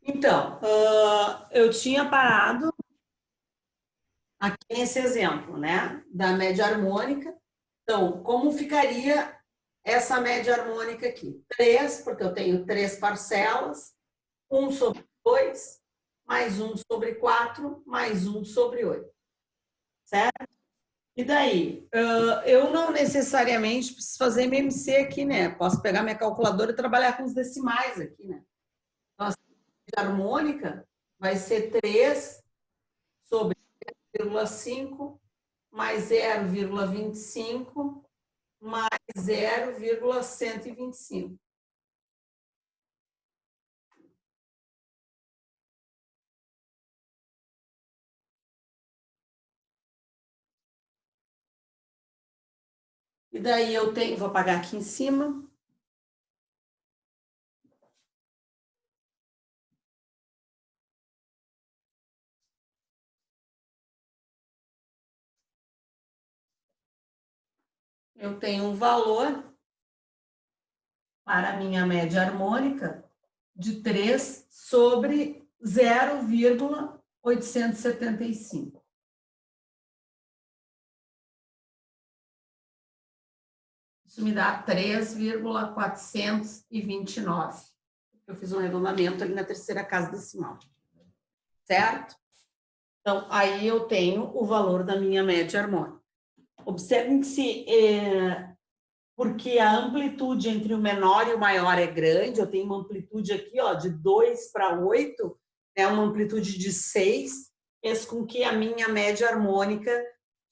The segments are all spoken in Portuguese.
Então, eu tinha parado aqui nesse exemplo, né, da média harmônica. Então, como ficaria essa média harmônica aqui? 3, porque eu tenho 3 parcelas, 1 sobre 2, mais 1 sobre 4, mais 1 sobre 8, certo? E daí, eu não necessariamente preciso fazer MMC aqui, né? Posso pegar minha calculadora e trabalhar com os decimais aqui, né? Então, a média harmônica vai ser 3 sobre 0,5 mais 0,25 mais 0,125. E daí eu tenho, vou apagar aqui em cima. Eu tenho um valor para a minha média harmônica de 3 sobre 0,875. Isso me dá 3,429. Eu fiz um arredondamento ali na terceira casa decimal. Certo? Então, aí eu tenho o valor da minha média harmônica. Observem que porque a amplitude entre o menor e o maior é grande, eu tenho uma amplitude aqui, ó, de 2 para 8, né, uma amplitude de 6, fez com que a minha média harmônica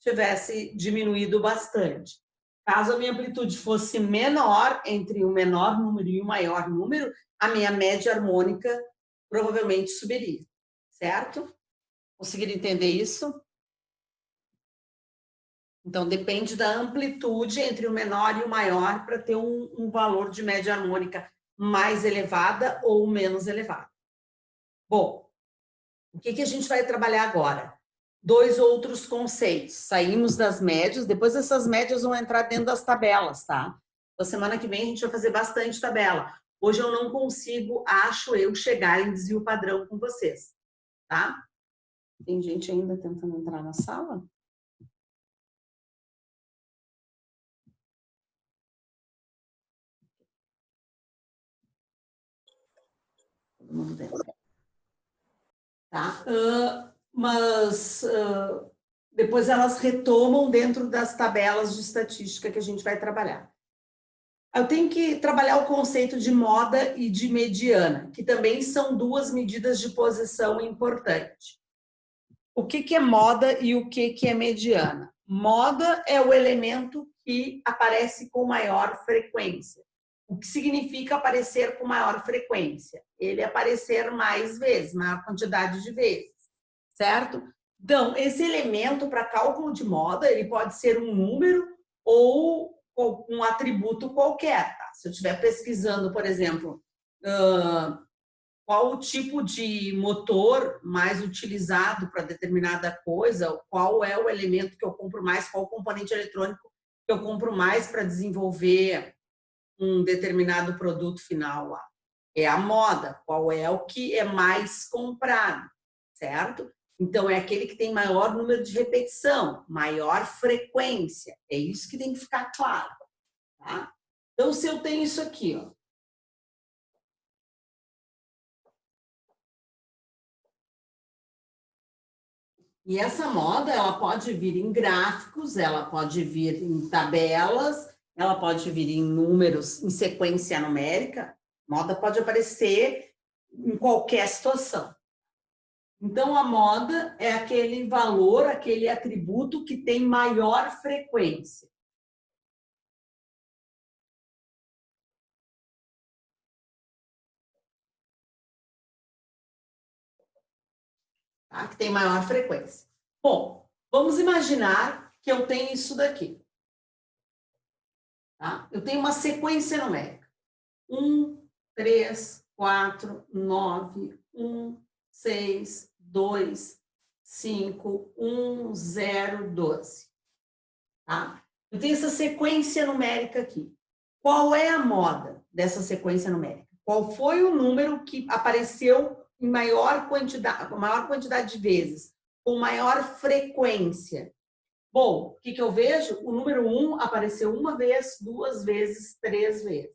tivesse diminuído bastante. Caso a minha amplitude fosse menor, entre o menor número e o maior número, a minha média harmônica provavelmente subiria, certo? Conseguiram entender isso? Então, depende da amplitude entre o menor e o maior para ter um valor de média harmônica mais elevada ou menos elevada. Bom, o que a gente vai trabalhar agora? 2 outros conceitos. Saímos das médias, depois essas médias vão entrar dentro das tabelas, tá? Então, semana que vem a gente vai fazer bastante tabela. Hoje eu não consigo, acho eu, chegar em desvio padrão com vocês, tá? Tem gente ainda tentando entrar na sala? Todo mundo dentro. Tá? Mas depois elas retomam dentro das tabelas de estatística que a gente vai trabalhar. Eu tenho que trabalhar o conceito de moda e de mediana, que também são duas medidas de posição importantes. O que é moda e o que é mediana? Moda é o elemento que aparece com maior frequência. O que significa aparecer com maior frequência? Ele aparecer mais vezes, maior quantidade de vezes, certo? Então, esse elemento para cálculo de moda, ele pode ser um número ou um atributo qualquer, tá? Se eu estiver pesquisando, por exemplo, qual o tipo de motor mais utilizado para determinada coisa, qual é o elemento que eu compro mais, qual o componente eletrônico que eu compro mais para desenvolver um determinado produto final lá. É a moda, qual é o que é mais comprado, certo? Então, é aquele que tem maior número de repetição, maior frequência. É isso que tem que ficar claro, tá? Então, se eu tenho isso aqui, ó, e essa moda, ela pode vir em gráficos, ela pode vir em tabelas, ela pode vir em números, em sequência numérica. Moda pode aparecer em qualquer situação. Então, a moda é aquele valor, aquele atributo que tem maior frequência. Tá? Que tem maior frequência. Bom, vamos imaginar que eu tenho isso daqui. Tá? Eu tenho uma sequência numérica. 1, 3, 4, 9, 1, 6, 2, 5, 1, 0, 12. Tá? Eu tenho essa sequência numérica aqui. Qual é a moda dessa sequência numérica? Qual foi o número que apareceu em maior quantidade de vezes, com maior frequência. Bom, o que eu vejo? O número 1 apareceu uma vez, 2 vezes, 3 vezes.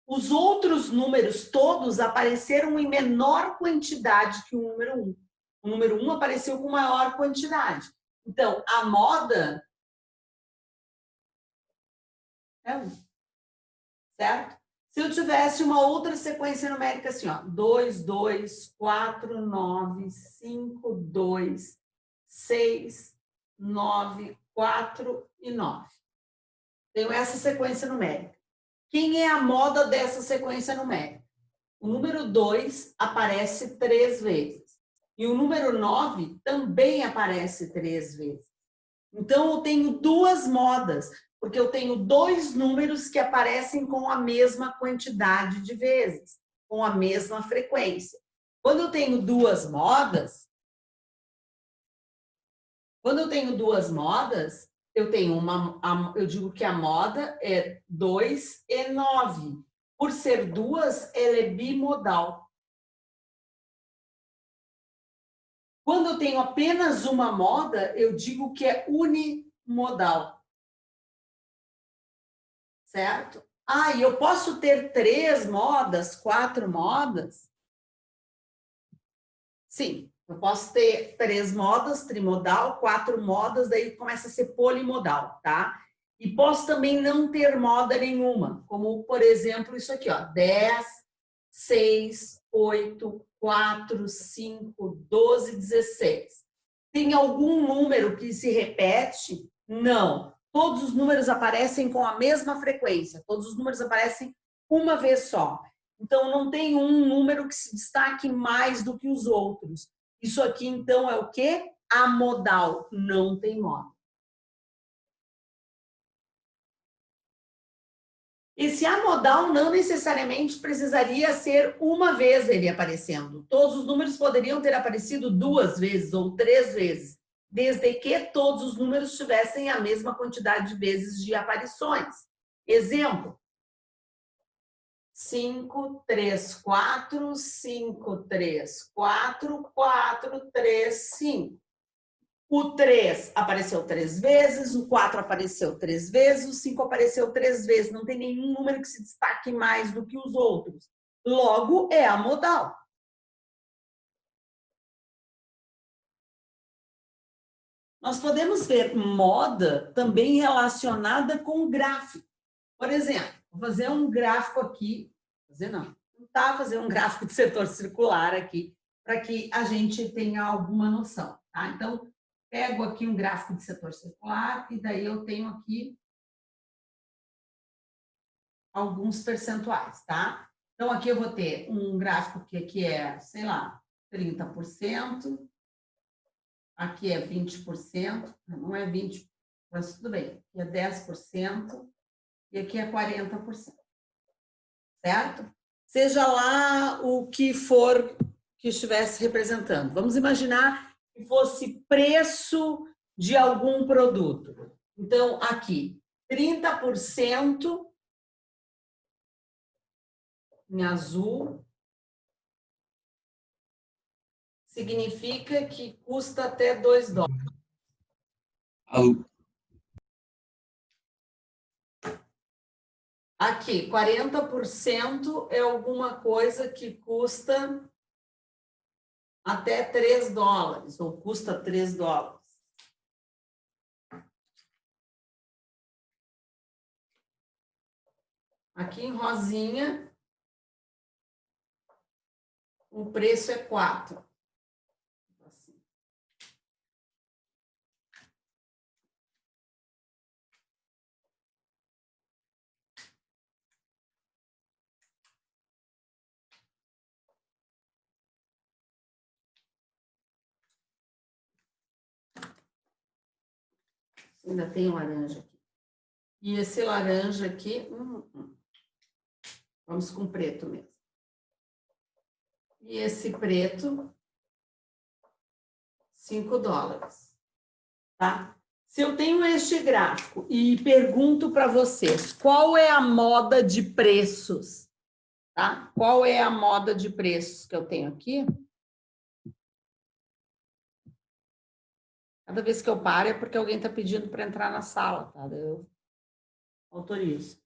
Os outros números todos apareceram em menor quantidade que o número 1. O número 1 apareceu com maior quantidade. Então, a moda é 1, certo? Se eu tivesse uma outra sequência numérica assim, ó, 2, 2, 4, 9, 5, 2, 6, 9, 4 e 9. Tenho essa sequência numérica. Quem é a moda dessa sequência numérica? O número 2 aparece 3 vezes. E o número 9 também aparece 3 vezes. Então, eu tenho duas modas, porque eu tenho dois números que aparecem com a mesma quantidade de vezes, com a mesma frequência. Quando eu tenho duas modas, eu tenho eu digo que a moda é 2 e 9. Por ser duas, ela é bimodal. Quando eu tenho apenas uma moda, eu digo que é unimodal. Certo? E eu posso ter 3 modas, 4 modas? Sim, eu posso ter 3 modas, trimodal, 4 modas, daí começa a ser polimodal, tá? E posso também não ter moda nenhuma, como, por exemplo, isso aqui, ó, 10, 6, 8, 4, 5, 12, 16. Tem algum número que se repete? Não. Todos os números aparecem com a mesma frequência, todos os números aparecem uma vez só. Então, não tem um número que se destaque mais do que os outros. Isso aqui, então, é o quê? Amodal, não tem moda. Esse amodal não necessariamente precisaria ser uma vez ele aparecendo. Todos os números poderiam ter aparecido 2 vezes ou 3 vezes, desde que todos os números tivessem a mesma quantidade de vezes de aparições. Exemplo: 5, 3, 4, 5, 3, 4, 4, 3, 5. O 3 apareceu 3 vezes, o 4 apareceu 3 vezes, o 5 apareceu 3 vezes. Não tem nenhum número que se destaque mais do que os outros. Logo, é amodal. Nós podemos ver moda também relacionada com gráfico. Por exemplo, vou fazer um gráfico aqui, fazer um gráfico de setor circular aqui, para que a gente tenha alguma noção, tá? Então, pego aqui um gráfico de setor circular e daí eu tenho aqui alguns percentuais, tá? Então, aqui eu vou ter um gráfico que aqui é, sei lá, 30%, aqui é 20%, não é 20%, mas tudo bem, aqui é 10% e aqui é 40%, certo? Seja lá o que for que estivesse representando. Vamos imaginar que fosse preço de algum produto. Então, aqui, 30% em azul significa que custa até $2. Aqui, 40% é alguma coisa que custa até $3, ou custa $3. Aqui em rosinha, o preço é 4. Assim. Ainda tem laranja aqui. E esse laranja aqui, vamos com preto mesmo. E esse preto, $5, tá? Se eu tenho este gráfico e pergunto para vocês, qual é a moda de preços? Tá? Qual é a moda de preços que eu tenho aqui? Cada vez que eu paro é porque alguém está pedindo para entrar na sala, tá? Eu autorizo.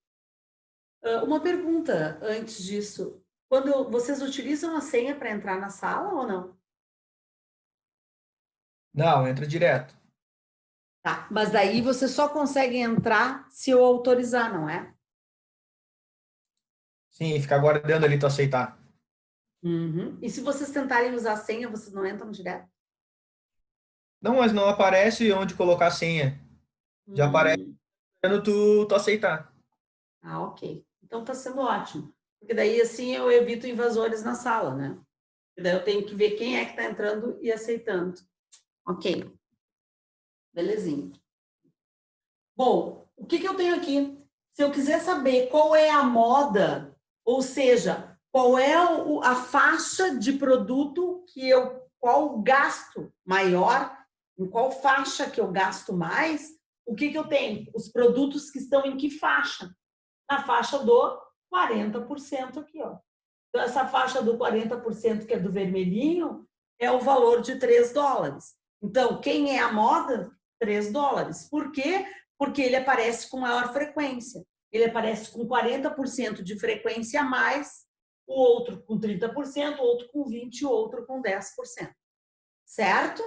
Uma pergunta antes disso. Quando vocês utilizam a senha para entrar na sala ou não? Não, entra direto. Tá, mas daí você só consegue entrar se eu autorizar, não é? Sim, fica aguardando ali tu aceitar. Uhum. E se vocês tentarem usar a senha, vocês não entram direto? Não, mas não aparece onde colocar a senha. Já aparece Hum. quando tu aceitar. Ah, ok. Então tá sendo ótimo. Porque daí assim eu evito invasores na sala, né? E daí eu tenho que ver quem é que está entrando e aceitando. Ok, belezinha. Bom, o que eu tenho aqui? Se eu quiser saber qual é a moda, ou seja, qual é a faixa de produto qual o gasto maior, em qual faixa que eu gasto mais, o que eu tenho? Os produtos que estão em que faixa? Na faixa do 40% aqui, ó. Então, essa faixa do 40% que é do vermelhinho é o valor de $3. Então, quem é a moda? $3. Por quê? Porque ele aparece com maior frequência. Ele aparece com 40% de frequência a mais, o outro com 30%, o outro com 20%, o outro com 10%. Certo?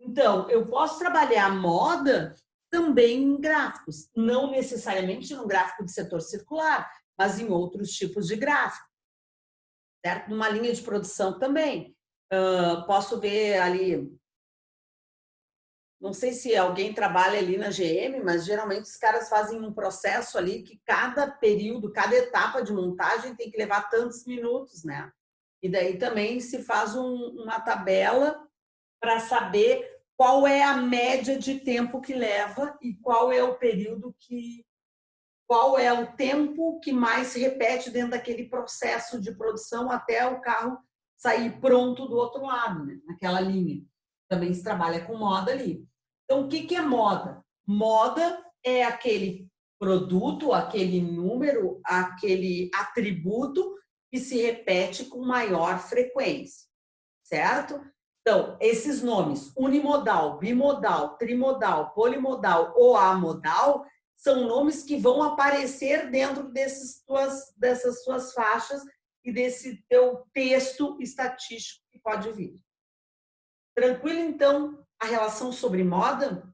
Então, eu posso trabalhar a moda também em gráficos, não necessariamente no gráfico de setor circular, mas em outros tipos de gráfico, certo? Numa linha de produção também. Posso ver ali, não sei se alguém trabalha ali na GM, mas geralmente os caras fazem um processo ali que cada período, cada etapa de montagem tem que levar tantos minutos, né? E daí também se faz uma tabela para saber qual é a média de tempo que leva e qual é o período qual é o tempo que mais se repete dentro daquele processo de produção até o carro sair pronto do outro lado, né? Naquela linha. Também se trabalha com moda ali. Então, o que é moda? Moda é aquele produto, aquele número, aquele atributo que se repete com maior frequência, certo? Então, esses nomes, unimodal, bimodal, trimodal, polimodal ou amodal, são nomes que vão aparecer dentro dessas suas faixas e desse teu texto estatístico que pode vir. Tranquilo, então, a relação sobre moda?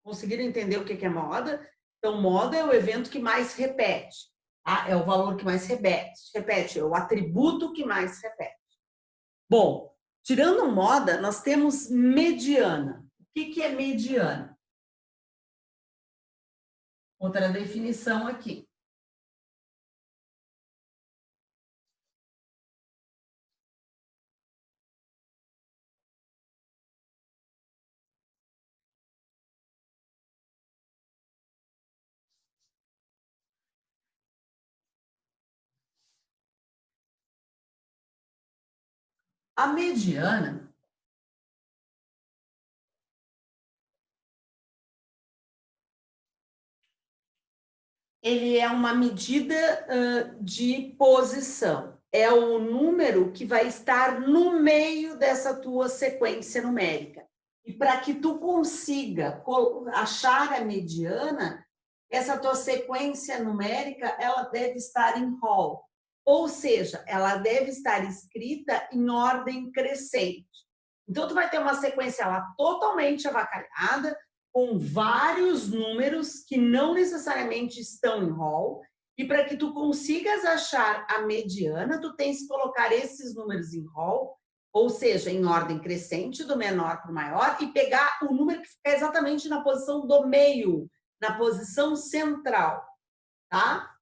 Conseguiram entender o que é moda? Então, moda é o evento que mais repete, tá? É o valor que mais repete, é o atributo que mais repete. Bom, tirando moda, nós temos mediana. O que é mediana? Outra definição aqui. A mediana, ele é uma medida de posição. É o número que vai estar no meio dessa tua sequência numérica. E para que tu consiga achar a mediana, essa tua sequência numérica, ela deve estar em Hall. Ou seja, ela deve estar escrita em ordem crescente. Então, tu vai ter uma sequência lá totalmente avacalhada, com vários números que não necessariamente estão em Hall, e para que tu consigas achar a mediana, tu tens que colocar esses números em Hall, ou seja, em ordem crescente, do menor para o maior, e pegar o número que fica exatamente na posição do meio, na posição central, tá?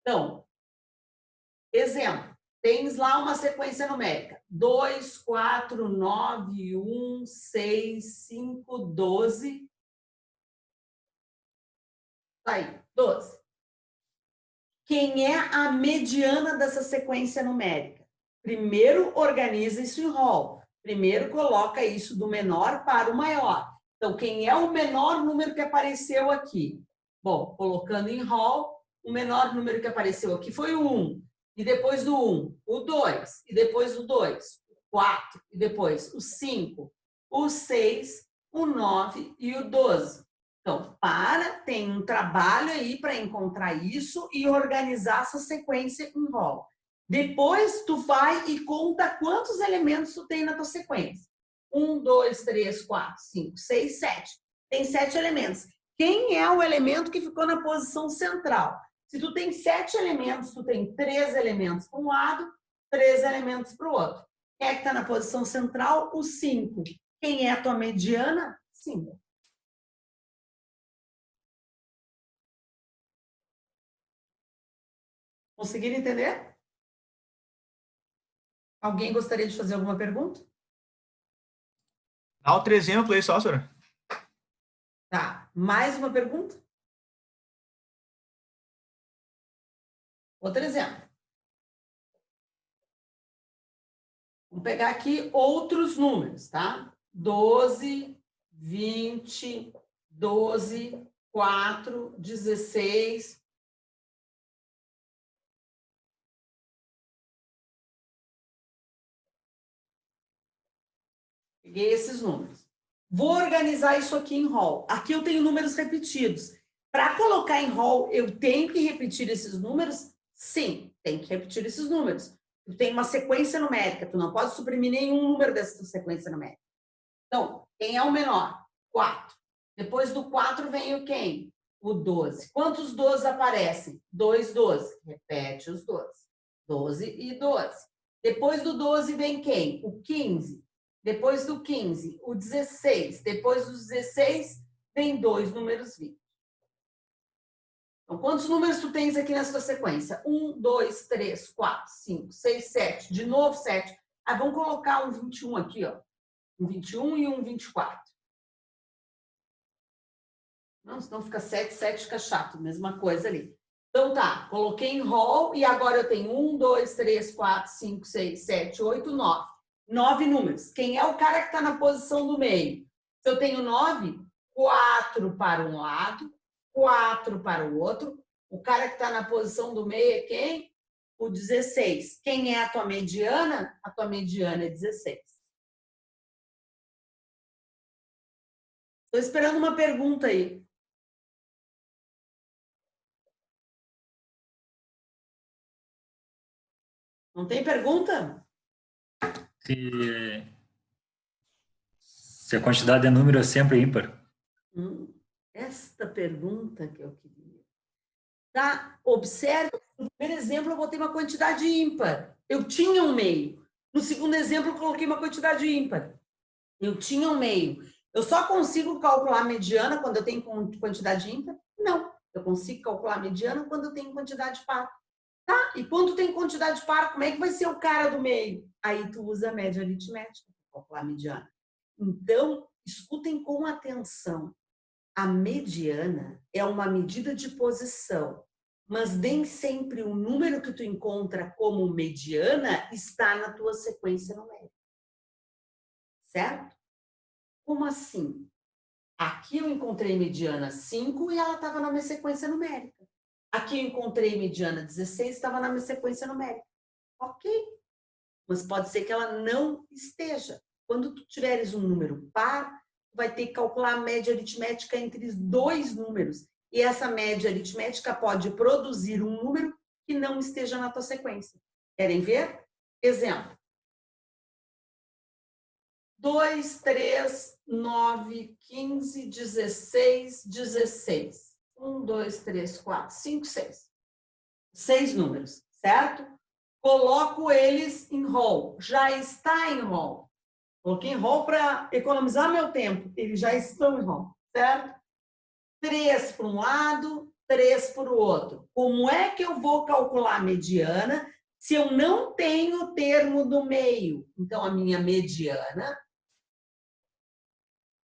Então, exemplo, tens lá uma sequência numérica, 2, 4, 9, 1, 6, 5, 12, tá aí, 12. Quem é a mediana dessa sequência numérica? Primeiro organiza isso em Hall. Primeiro coloca isso do menor para o maior. Então, quem é o menor número que apareceu aqui? Bom, colocando em Hall, o menor número que apareceu aqui foi o 1. e depois do 1, o 2, e depois o 2, o 4, e depois o 5, o 6, o 9 e o 12. Então, tem um trabalho aí para encontrar isso e organizar essa sequência em rol. Depois, tu vai e conta quantos elementos tu tem na tua sequência. 1, 2, 3, 4, 5, 6, 7. Tem 7 elementos. Quem é o elemento que ficou na posição central? Se tu tem 7 elementos, tu tem 3 elementos para um lado, 3 elementos para o outro. Quem é que está na posição central? O 5. Quem é a tua mediana? 5. Conseguiram entender? Alguém gostaria de fazer alguma pergunta? Dá outro exemplo aí só, senhora. Tá. Mais uma pergunta? Outro exemplo. Vamos pegar aqui outros números, tá? 12, 20, 12, 4, 16. Peguei esses números. Vou organizar isso aqui em rol. Aqui eu tenho números repetidos. Para colocar em rol, eu tenho que repetir esses números? Sim, tem que repetir esses números. Tu tem uma sequência numérica, tu não pode suprimir nenhum número dessa sequência numérica. Então, quem é o menor? 4. Depois do 4 vem o quem? O 12. Quantos 12 aparecem? 2 12. Repete os 12. 12 e 12. Depois do 12 vem quem? O 15. Depois do 15, o 16. Depois do 16, vem 2 números 20. Então, quantos números tu tens aqui nessa sequência? 1, 2, 3, 4, 5, 6, 7. De novo, 7. Ah, vamos colocar um 21 aqui, ó. Um 21 e um 24. Não, senão fica 7, 7 fica chato. Mesma coisa ali. Então, tá. Coloquei em rol e agora eu tenho 1, 2, 3, 4, 5, 6, 7, 8, 9. 9 números. Quem é o cara que está na posição do meio? Se eu tenho 9, 4 para um lado, 4 para o outro. O cara que está na posição do meio é quem? O 16. Quem é a tua mediana? A tua mediana é 16. Estou esperando uma pergunta aí. Não tem pergunta? Se a quantidade de número é sempre ímpar. Esta pergunta que eu queria. Tá? Observe, no primeiro exemplo eu botei uma quantidade ímpar. Eu tinha um meio. No segundo exemplo eu coloquei uma quantidade ímpar. Eu tinha um meio. Eu só consigo calcular a mediana quando eu tenho quantidade ímpar? Não. Eu consigo calcular a mediana quando eu tenho quantidade par. Tá? E quando tem quantidade par, como é que vai ser o cara do meio? Aí tu usa a média aritmética para calcular a mediana. Então, escutem com atenção. A mediana é uma medida de posição, mas nem sempre o número que tu encontra como mediana está na tua sequência numérica. Certo? Como assim? Aqui eu encontrei mediana 5 e ela estava na minha sequência numérica. Aqui eu encontrei mediana 16, estava na minha sequência numérica. Ok. Mas pode ser que ela não esteja. Quando tu tiveres um número par, tu vai ter que calcular a média aritmética entre os dois números. E essa média aritmética pode produzir um número que não esteja na tua sequência. Querem ver? Exemplo. 2, 3, 9, 15, 16, 16. 1, 2, 3, 4, 5, 6. 6 números, certo? Coloco eles em rol. Já está em rol. Coloquei em rol para economizar meu tempo. Eles já estão em rol, certo? 3 para um lado, 3 para o outro. Como é que eu vou calcular a mediana se eu não tenho o termo do meio? Então, a minha mediana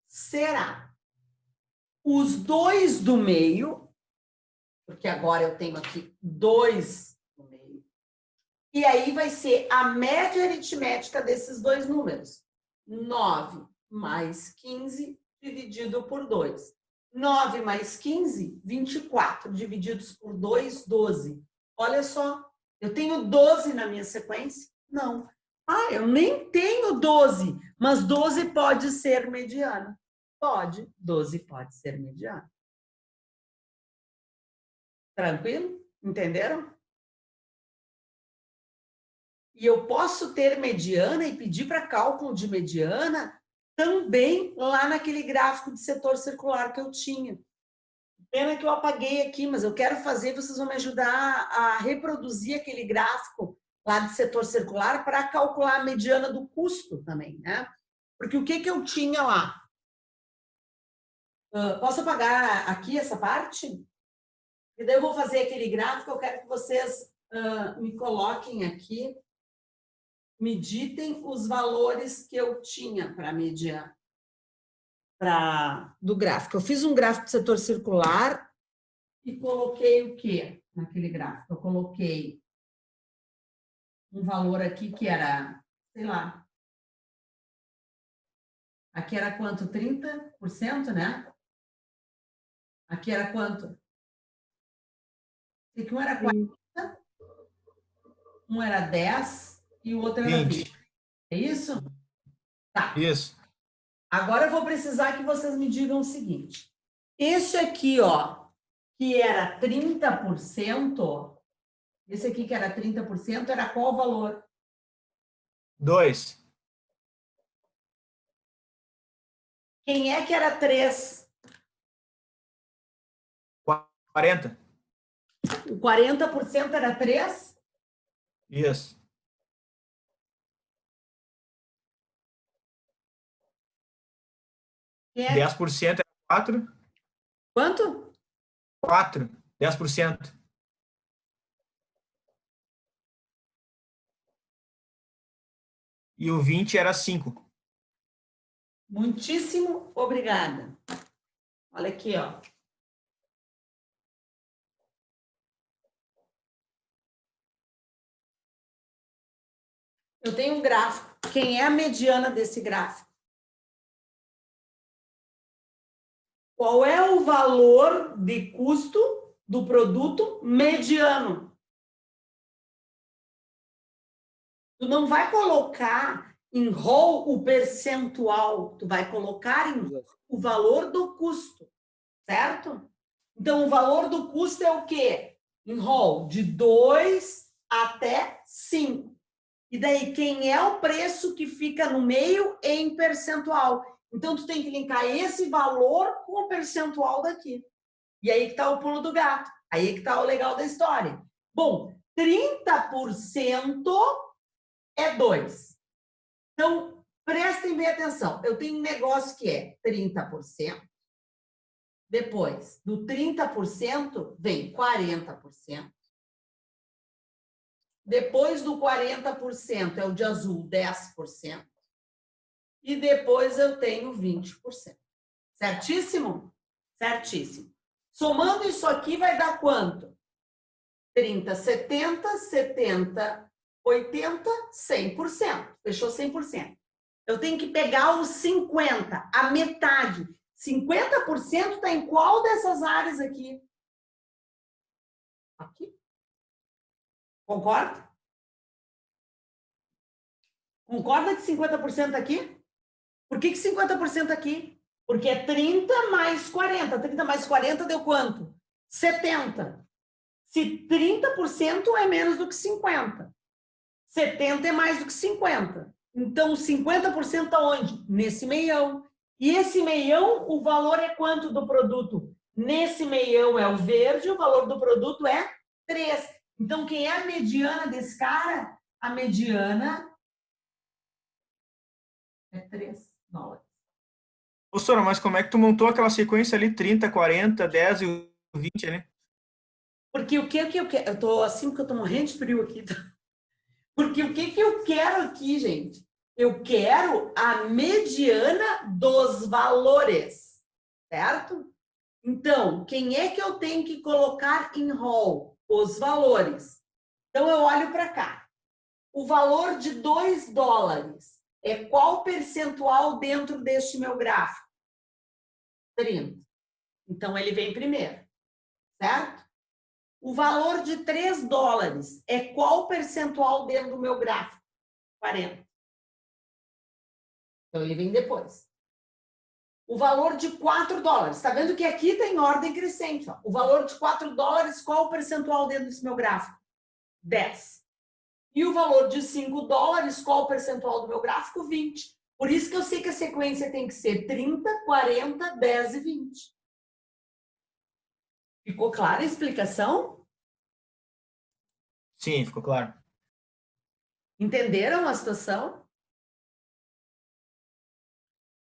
será os 2 do meio, porque agora eu tenho aqui 2 no meio, e aí vai ser a média aritmética desses dois números. 9 mais 15 dividido por 2. 9 mais 15, 24, divididos por 2, 12. Olha só, Eu tenho 12 na minha sequência? Não. Ah, eu nem tenho 12, mas 12 pode ser mediana. Pode, 12 pode ser mediana. Tranquilo? Entenderam? E eu posso ter mediana e pedir para cálculo de mediana também lá naquele gráfico de setor circular que eu tinha. Pena que eu apaguei aqui, mas eu quero fazer, vocês vão me ajudar a reproduzir aquele gráfico lá de setor circular para calcular a mediana do custo também, né? Porque o que que eu tinha lá? Posso apagar aqui essa parte? E daí eu vou fazer aquele gráfico, eu quero que vocês me coloquem aqui, me ditem os valores que eu tinha para mediana. Do gráfico. Eu fiz um gráfico de setor circular e coloquei o quê naquele gráfico? Eu coloquei um valor aqui que era, sei lá, aqui era quanto? 30%, né? Aqui era quanto? Aqui um era 40, um era 10 e o outro era 20. É isso? Tá. Isso. Agora eu vou precisar que vocês me digam o seguinte. Esse aqui, ó, que era 30%, esse aqui que era 30%, era qual valor? 2. Quem é que era 3? 40. O 40% era 3? Isso. Quem é? 10% é 4. Quanto? 4. 10%. E o 20 era 5. Muitíssimo obrigada. Olha aqui, ó. Eu tenho um gráfico. Quem é a mediana desse gráfico? Qual é o valor de custo do produto mediano? Tu não vai colocar em rol o percentual, tu vai colocar em o valor do custo, certo? Então, o valor do custo é o quê? Em rol de 2 até 5. E daí, quem é o preço que fica no meio em percentual? Então, tu tem que linkar esse valor com o percentual daqui. E aí que está o pulo do gato. Aí que está o legal da história. Bom, 30% é 2. Então, prestem bem atenção. Eu tenho um negócio que é 30%. Depois, do 30%, vem 40%. Depois do 40%, é o de azul, 10%. E depois eu tenho 20%. Certíssimo? Certíssimo. Somando isso aqui, vai dar quanto? 30, 70, 70, 80, 100%. Fechou 100%. Eu tenho que pegar os 50, a metade. 50% está em qual dessas áreas aqui? Aqui. Concorda? Concorda que 50% aqui? Por que 50% aqui? Porque é 30 mais 40. 30 mais 40 deu quanto? 70. Se 30% é menos do que 50. 70 é mais do que 50. Então, 50% está onde? Nesse meião. E esse meião, o valor é quanto do produto? Nesse meião é o verde, o valor do produto é 3. Então, quem é a mediana desse cara? A mediana é 3 dólares. Professora, mas como é que tu montou aquela sequência ali, 30, 40, 10 e o 20, né? Porque o que eu quero? Eu tô assim porque eu tô morrendo de frio aqui. Porque o que eu quero aqui, gente? Eu quero a mediana dos valores, certo? Então, quem é que eu tenho que colocar em rol? Os valores. Então, eu olho para cá. O valor de 2 dólares é qual percentual dentro deste meu gráfico? 30. Então, ele vem primeiro, certo? O valor de 3 dólares é qual percentual dentro do meu gráfico? 40. Então, ele vem depois. O valor de 4 dólares. Está vendo que aqui tem ordem crescente. Ó. O valor de 4 dólares, qual o percentual dentro desse meu gráfico? 10. E o valor de 5 dólares, qual o percentual do meu gráfico? 20. Por isso que eu sei que a sequência tem que ser 30, 40, 10 e 20. Ficou clara a explicação? Sim, ficou claro. Entenderam a situação?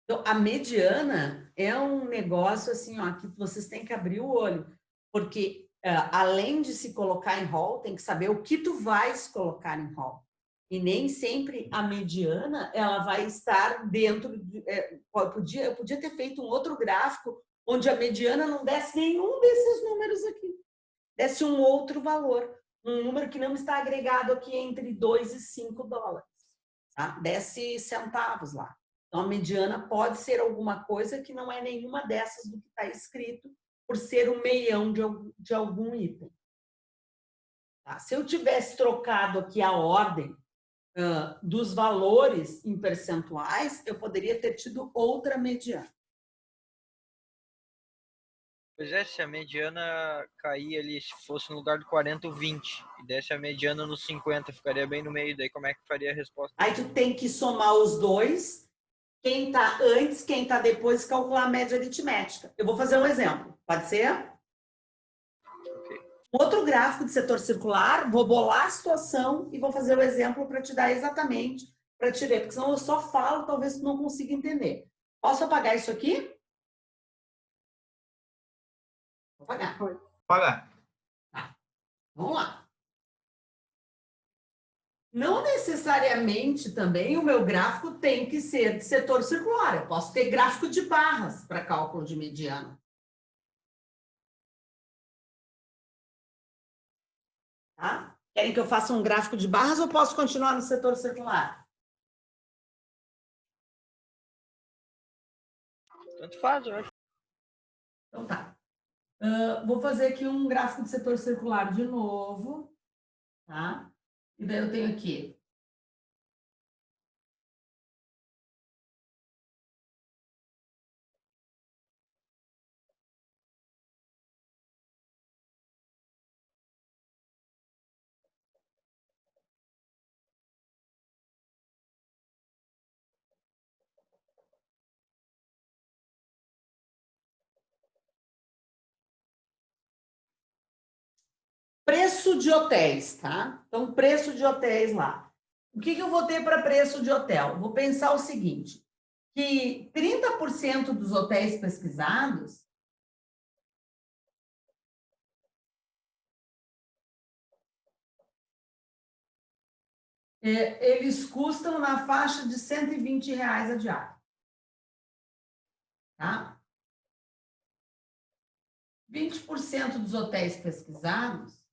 Então, a mediana é um negócio assim, ó, que vocês têm que abrir o olho, porque além de se colocar em rol, tem que saber o que tu vais colocar em rol. E nem sempre a mediana ela vai estar dentro de, eu podia ter feito um outro gráfico onde a mediana não desse nenhum desses números aqui, desse um outro valor, um número que não está agregado aqui entre 2 e 5 dólares, tá? Desse centavos lá. Então, a mediana pode ser alguma coisa que não é nenhuma dessas do que está escrito, por ser um meião de algum item. Tá? Se eu tivesse trocado aqui a ordem dos valores em percentuais, eu poderia ter tido outra mediana. Pois é, se a mediana cair ali, se fosse no lugar do 40, o 20, e desse a mediana no 50, ficaria bem no meio, daí como é que faria a resposta? Aí tu tem que somar os dois, quem está antes, quem está depois, calcular a média aritmética. Eu vou fazer um exemplo, pode ser? Okay. Outro gráfico de setor circular, vou bolar a situação e vou fazer o exemplo para te dar exatamente, para te ver, porque senão eu só falo, talvez tu não consiga entender. Posso apagar isso aqui? Vou apagar. Pagar. Tá. Vamos lá. Não necessariamente também o meu gráfico tem que ser de setor circular. Eu posso ter gráfico de barras para cálculo de mediana. Tá? Querem que eu faça um gráfico de barras ou posso continuar no setor circular? Tanto faz, eu acho. Então tá. Vou fazer aqui um gráfico de setor circular de novo. Tá? E daí eu tenho aqui. Preço de hotéis, tá? Então, preço de hotéis lá. O que eu vou ter para preço de hotel? Vou pensar o seguinte, que 30% dos hotéis pesquisados eles custam na faixa de R$120 a diária. Tá? 20% dos hotéis pesquisados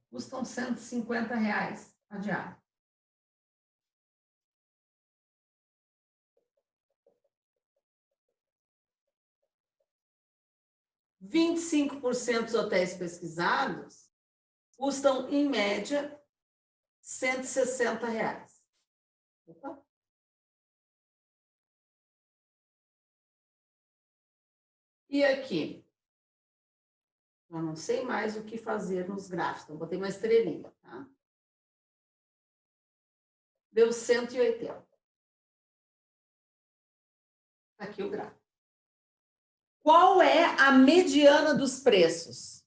custam R$150 a diária. R$ 25% dos hotéis pesquisados custam, em média, R$160. Opa. E aqui? Eu não sei mais o que fazer nos gráficos, então botei uma estrelinha, tá? Deu 180. Aqui o gráfico. Qual é a mediana dos preços?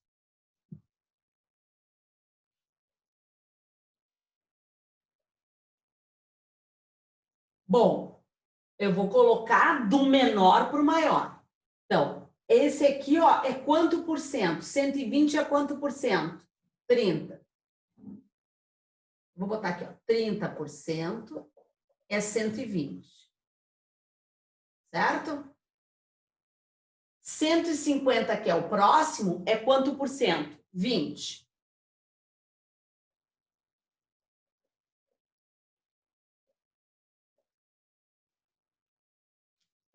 Bom, eu vou colocar do menor para o maior. Então, esse aqui, ó, é quanto por cento? 120 é quanto por cento? 30. Vou botar aqui, ó, 30% é 120. Certo? 150, que é o próximo, é quanto por cento? 20.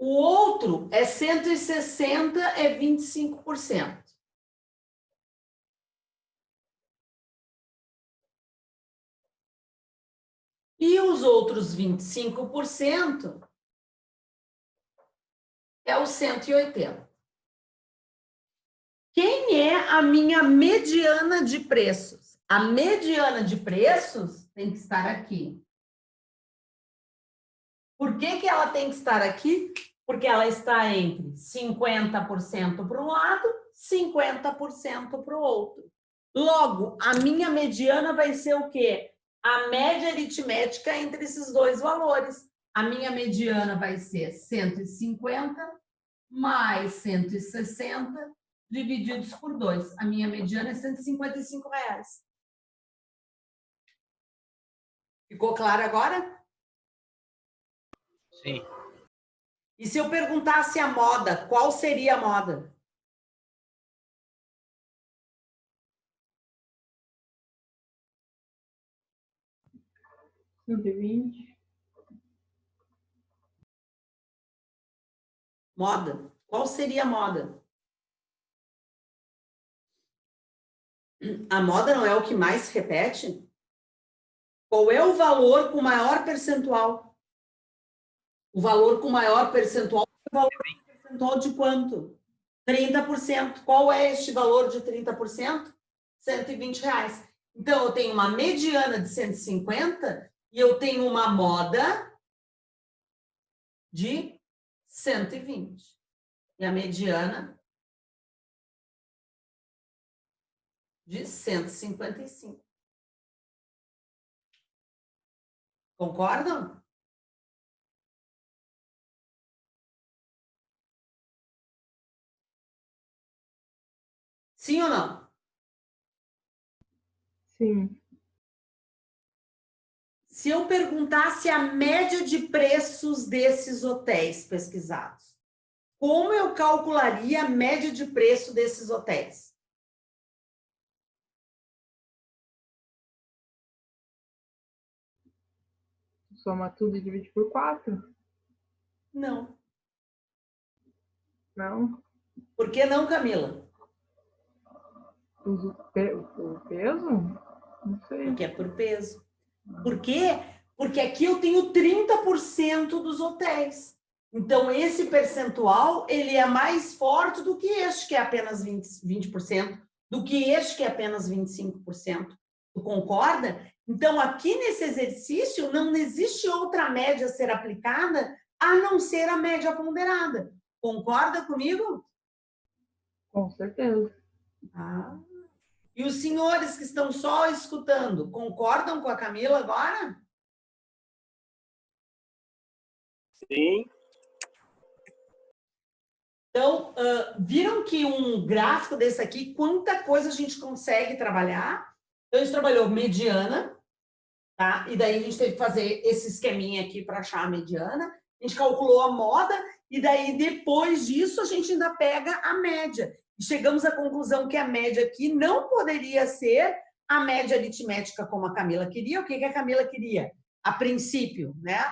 O outro é 160, é 25%. E os outros 25% é o 180. Quem é a minha mediana de preços? A mediana de preços tem que estar aqui. Por que que ela tem que estar aqui? Porque ela está entre 50% para um lado, 50% para o outro. Logo, a minha mediana vai ser o quê? A média aritmética entre esses dois valores. A minha mediana vai ser 150 mais 160 divididos por 2. A minha mediana é R$ 155. Ficou claro agora? Sim. E se eu perguntasse a moda, qual seria a moda? Moda. Qual seria a moda? A moda não é o que mais se repete? Qual é o valor com maior percentual? O valor com maior percentual é o valor percentual de quanto? 30%. Qual é este valor de 30%? R$ 120. Então, eu tenho uma mediana de 150 e eu tenho uma moda de 120. E a mediana de 155. Concordam? Sim ou não? Sim. Se eu perguntasse a média de preços desses hotéis pesquisados, como eu calcularia a média de preço desses hotéis? Soma tudo e divide por 4? Não. Não. Por que não, Camila? O peso? Não sei. Porque é por peso. Por quê? Porque aqui eu tenho 30% dos hotéis. Então, esse percentual, ele é mais forte do que este, que é apenas 20%, do que este, que é apenas 25%. Tu concorda? Então, aqui nesse exercício, não existe outra média a ser aplicada a não ser a média ponderada. Concorda comigo? Com certeza. Ah. E os senhores que estão só escutando, concordam com a Camila agora? Sim. Então, viram que um gráfico desse aqui, quanta coisa a gente consegue trabalhar? Então, a gente trabalhou mediana, tá? E daí a gente teve que fazer esse esqueminha aqui para achar a mediana. A gente calculou a moda, e daí, depois disso, a gente ainda pega a média. E chegamos à conclusão que a média aqui não poderia ser a média aritmética como a Camila queria. O que a Camila queria? A princípio, né?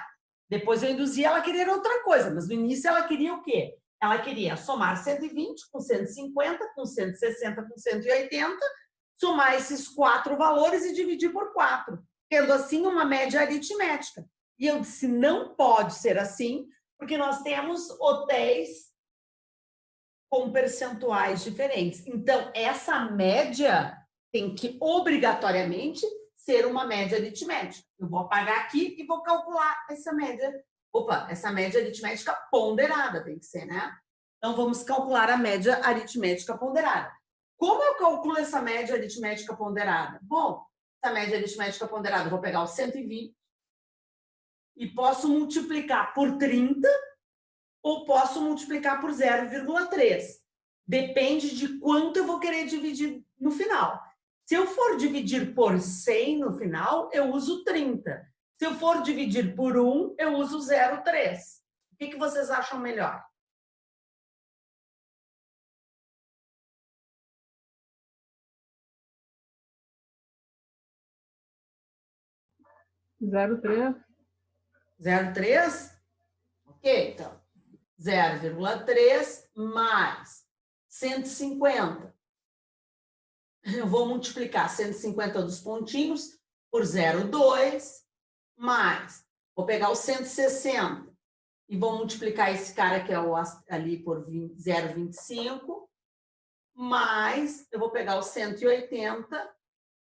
Depois eu induzi ela a querer outra coisa, mas no início ela queria o quê? Ela queria somar 120 com 150, com 160, com 180, somar esses 4 valores e dividir por 4, tendo assim uma média aritmética. E eu disse, não pode ser assim, porque nós temos hotéis com percentuais diferentes. Então, essa média tem que obrigatoriamente ser uma média aritmética. Eu vou apagar aqui e vou calcular essa média. Opa, essa média aritmética ponderada tem que ser, né? Então, vamos calcular a média aritmética ponderada. Como eu calculo essa média aritmética ponderada? Bom, essa média aritmética ponderada, eu vou pegar o 120 e posso multiplicar por 30 ou posso multiplicar por 0,3. Depende de quanto eu vou querer dividir no final. Se eu for dividir por 100 no final, eu uso 30. Se eu for dividir por 1, eu uso 0,3. O que vocês acham melhor? Zero 3. 0,3? Ok, então. 0,3 mais 150. Eu vou multiplicar 150 dos pontinhos por 0,2 mais, vou pegar o 160 e vou multiplicar esse cara que é o ali por 0,25 mais, eu vou pegar o 180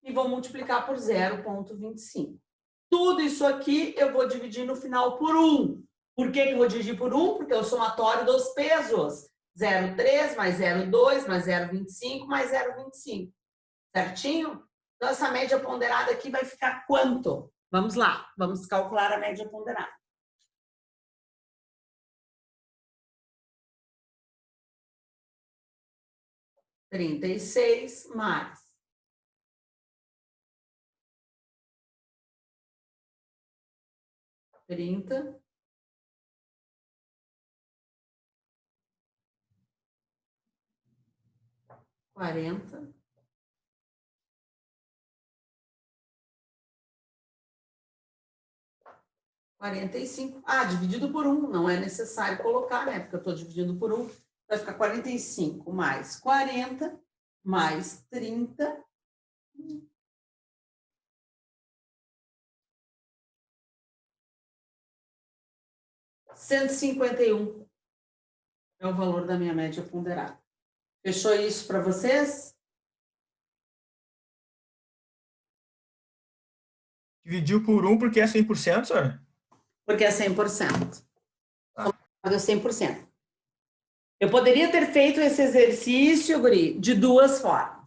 e vou multiplicar por 0,25. Tudo isso aqui eu vou dividir no final por 1. Por que eu vou dividir por 1? Porque é o somatório dos pesos. 0,3 mais 0,2 mais 0,25 mais 0,25. Certinho? Então, essa média ponderada aqui vai ficar quanto? Vamos lá, vamos calcular a média ponderada. Trinta e seis mais 30 40 45. Ah, dividido por 1. Não é necessário colocar, né? Porque eu estou dividindo por 1. Vai ficar 45 mais 40 mais 30. R$151 é o valor da minha média ponderada. Fechou isso para vocês? Dividiu por 1 porque é 100%, senhora? Porque é 100%. É 100%. Eu poderia ter feito esse exercício, Guri, de duas formas.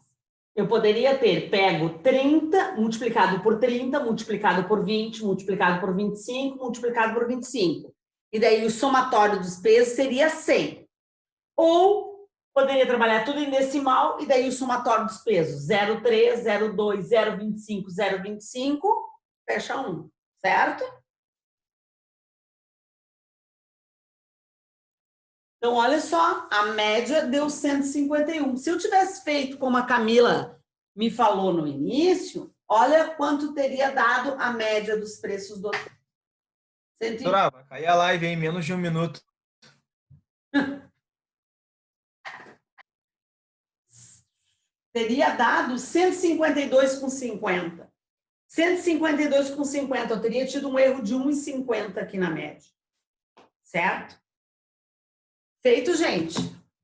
Eu poderia ter pego 30, multiplicado por 30, multiplicado por 20, multiplicado por 25, multiplicado por 25. E daí o somatório dos pesos seria 100. Ou poderia trabalhar tudo em decimal e daí o somatório dos pesos 0,3, 0,2, 0,25, 0,25, fecha 1, certo? Então, olha só, a média deu 151. Se eu tivesse feito como a Camila me falou no início, olha quanto teria dado a média dos preços do... Doutora, vai cair a live em menos de 1 minuto. Teria dado 152,50. 152,50, eu teria tido um erro de 1,50 aqui na média. Certo? Feito, gente.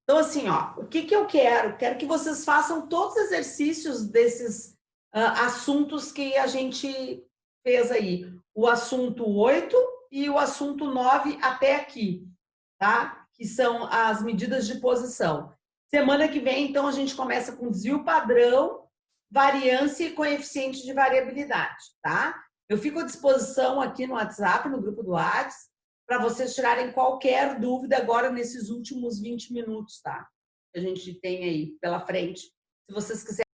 Então, assim, ó, o que eu quero? Quero que vocês façam todos os exercícios desses assuntos que a gente fez aí. O assunto 8 e o assunto 9 até aqui, tá? Que são as medidas de posição. Semana que vem, então, a gente começa com desvio padrão, variância e coeficiente de variabilidade, tá? Eu fico à disposição aqui no WhatsApp, no grupo do WhatsApp, para vocês tirarem qualquer dúvida agora nesses últimos 20 minutos, tá? Que a gente tem aí pela frente. Se vocês quiserem